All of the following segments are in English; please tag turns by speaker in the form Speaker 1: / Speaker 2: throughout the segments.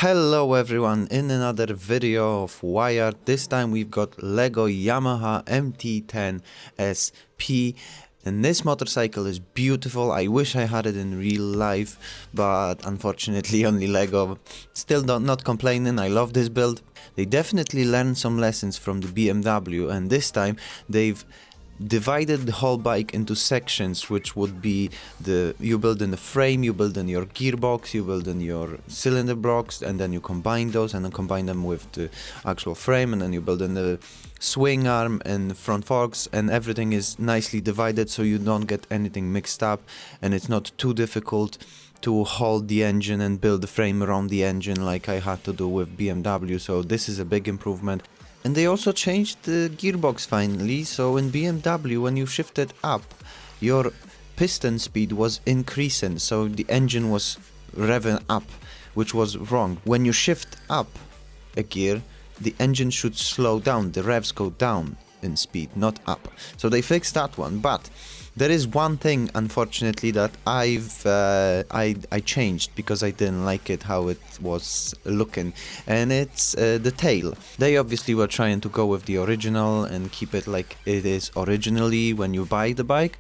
Speaker 1: Hello everyone, in another video of YArt. This time we've got Lego Yamaha MT-10sp, and this motorcycle is beautiful. I wish I had it in real life, but unfortunately only Lego. Still not complaining, I love this build. They definitely learned some lessons from the BMW, and this time they've divided the whole bike into sections, which would be you build in the frame, you build in your gearbox, you build in your cylinder blocks, and then you combine those and then combine them with the actual frame, and then you build in the swing arm and front forks, and everything is nicely divided so you don't get anything mixed up, and it's not too difficult to hold the engine and build the frame around the engine like I had to do with BMW. So this is a big improvement. And they also changed the gearbox finally, so in BMW when you shifted up, your piston speed was increasing, so the engine was revving up, which was wrong. When you shift up a gear, the engine should slow down, the revs go down in speed, not up. So they fixed that one, but there is one thing unfortunately that I changed because I didn't like it how it was looking, and it's the tail. They obviously were trying to go with the original and keep it like it is originally when you buy the bike,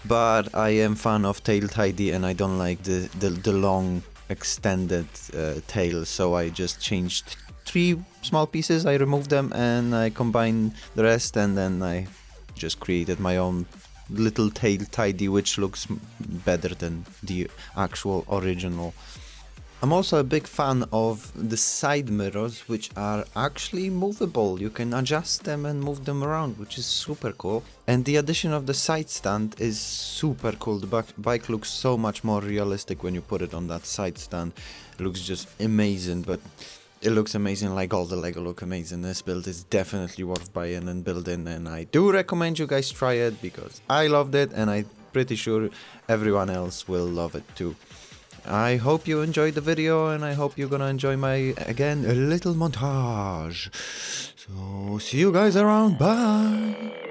Speaker 1: but I am fan of tail tidy and I don't like the long extended tail, so I just changed 3 small pieces. I removed them and I combined the rest, and then I just created my own little tail tidy, which looks better than the actual original. I'm also a big fan of the side mirrors, which are actually movable. You can adjust them and move them around, which is super cool. And the addition of the side stand is super cool. The bike looks so much more realistic when you put it on that side stand. It looks just amazing, but it looks amazing like all the Lego look amazing. This build is definitely worth buying and building, and I do recommend you guys try it because I loved it and I'm pretty sure everyone else will love it too. I hope you enjoyed the video, and I hope you're gonna enjoy my, again, a little montage. So see you guys around, bye!